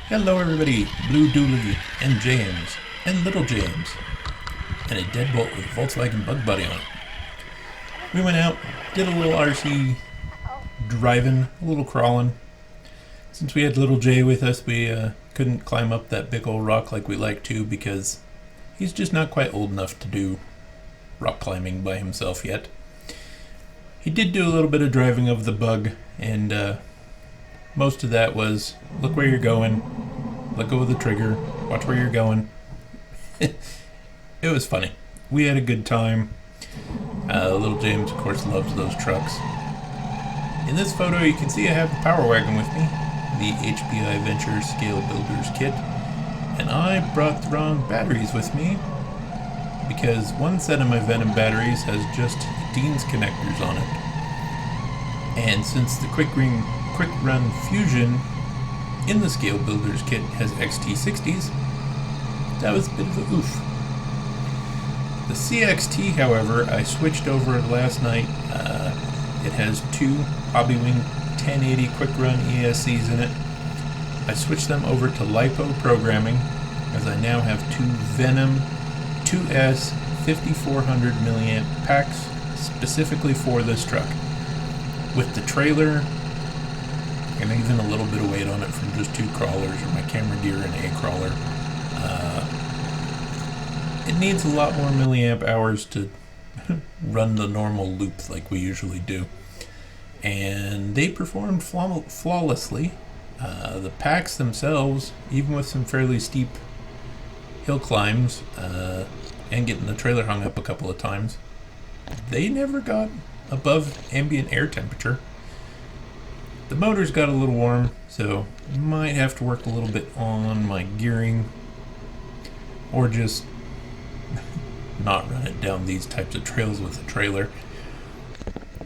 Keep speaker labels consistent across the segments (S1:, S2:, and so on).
S1: Hello everybody, Blue Dooley and James and Little James and a deadbolt with a Volkswagen bug body on it. We went out, did a little RC driving, a little crawling. Since we had Little J with us, we couldn't climb up that big old rock like we like to because he's just not quite old enough to do rock climbing by himself yet. He did do a little bit of driving of the bug, and most of that was look where you're going, let go of the trigger, watch where you're going. It was funny. We had a good time. Little James, of course, loves those trucks. In this photo, you can see I have the Power Wagon with me, the HPI Venture Scale Builders Kit, and I brought the wrong batteries with me because one set of my Venom batteries has just Dean's connectors on it. And since the Quick Run Fusion in the Scale Builders Kit has XT60s, that was a bit of a oof. The CXT, however, I switched over last night. It has two Hobbywing 1080 Quick Run ESCs in it. I switched them over to LiPo programming as I now have two Venom 2S 5400 milliamp packs specifically for this truck. With the trailer and even a little bit of weight on it from just two crawlers, or my camera gear and a crawler, it needs a lot more milliamp hours to run the normal loop like we usually do. And they performed flawlessly. The packs themselves, even with some fairly steep hill climbs and getting the trailer hung up a couple of times, they never got above ambient air temperature. The motor's got a little warm, so might have to work a little bit on my gearing, or just not run it down these types of trails with the trailer.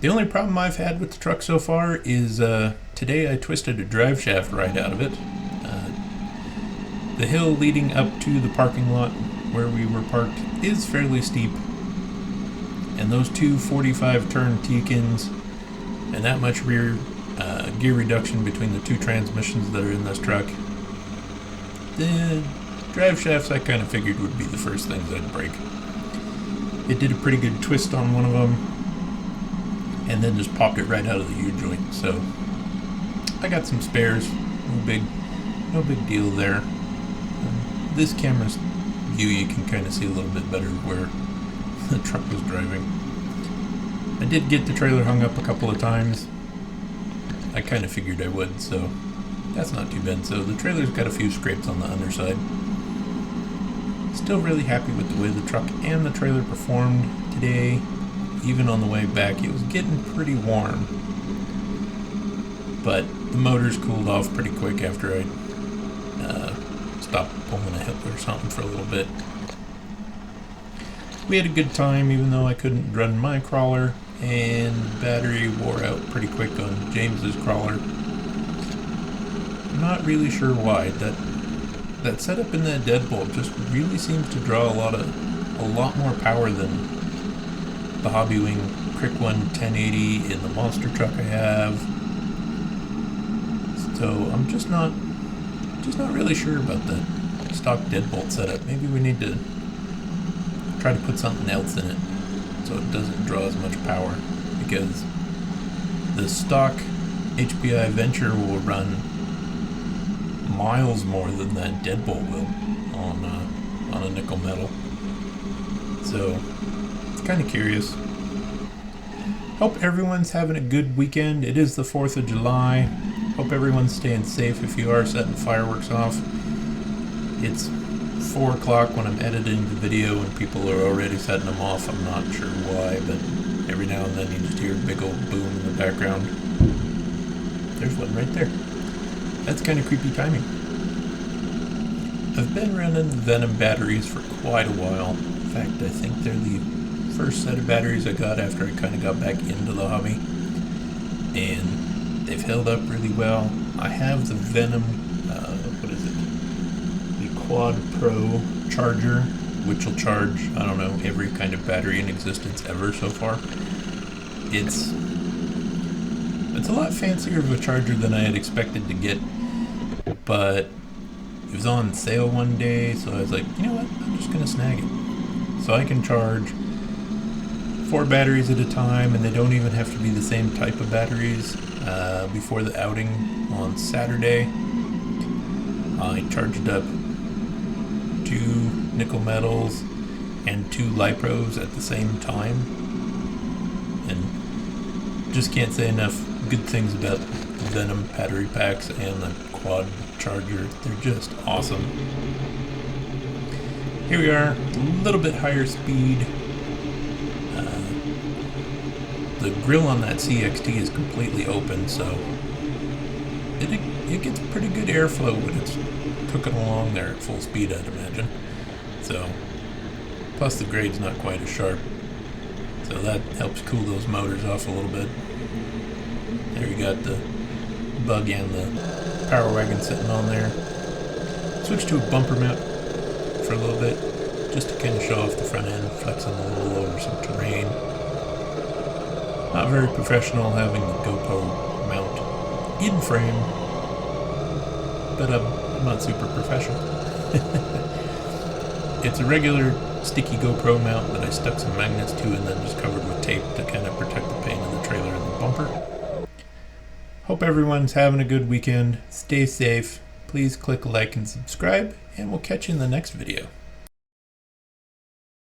S1: The only problem I've had with the truck so far is today I twisted a drive shaft right out of it. The hill leading up to the parking lot where we were parked is fairly steep, and those two 45 turn T-kins and that much rear gear reduction between the two transmissions that are in this truck, the drive shafts I kind of figured would be the first things I'd break. It did a pretty good twist on one of them and then just popped it right out of the U-joint, so I got some spares. No big deal there. This camera's view, you can kind of see a little bit better where the truck was driving. I did get the trailer hung up a couple of times. I kind of figured I would, so that's not too bad. So the trailer's got a few scrapes on the underside. Still really happy with the way the truck and the trailer performed today. Even on the way back, it was getting pretty warm, but the motors cooled off pretty quick after I stopped pulling a hill or something for a little bit. We had a good time, even though I couldn't run my crawler, and the battery wore out pretty quick on James's crawler. I'm not really sure why. That setup in that deadbolt just really seems to draw a lot more power than the Hobbywing Crick One 1080 in the monster truck I have. So I'm just not really sure about that stock deadbolt setup. Maybe we need to try to put something else in it so it doesn't draw as much power, because the stock HPI Venture will run miles more than that deadbolt will on a nickel metal. So kind of curious. Hope everyone's having a good weekend. It is the 4th of July. Hope everyone's staying safe if you are setting fireworks off. It's 4 o'clock when I'm editing the video and people are already setting them off. I'm not sure why, but every now and then you just hear a big old boom in the background. There's one right there. That's kind of creepy timing. I've been running the Venom batteries for quite a while. In fact, I think they're the first set of batteries I got after I kind of got back into the hobby, and they've held up really well. I have the Venom, the Quad Pro charger, which will charge, I don't know, every kind of battery in existence ever so far. It's It's a lot fancier of a charger than I had expected to get, but it was on sale one day, so I was like, you know what, I'm just going to snag it. So I can charge 4 batteries at a time, and they don't even have to be the same type of batteries. Before the outing on Saturday, I charged up 2 nickel metals and 2 lipros at the same time, and just can't say enough good things about the Venom battery packs and the quad charger. They're just awesome. Here we are, a little bit higher speed. The grill on that CXT is completely open, so it gets pretty good airflow when it's cooking along there at full speed, I'd imagine. So, plus the grade's not quite as sharp, so that helps cool those motors off a little bit. There you got the bug and the power wagon sitting on there. Switch to a bumper mount for a little bit, just to kind of show off the front end, flexing a little over some terrain. Not very professional having the GoPro mount in frame, but I'm not super professional. It's a regular sticky GoPro mount that I stuck some magnets to and then just covered with tape to kind of protect the paint of the trailer and the bumper. Hope everyone's having a good weekend. Stay safe. Please click like and subscribe, and we'll catch you in the next video.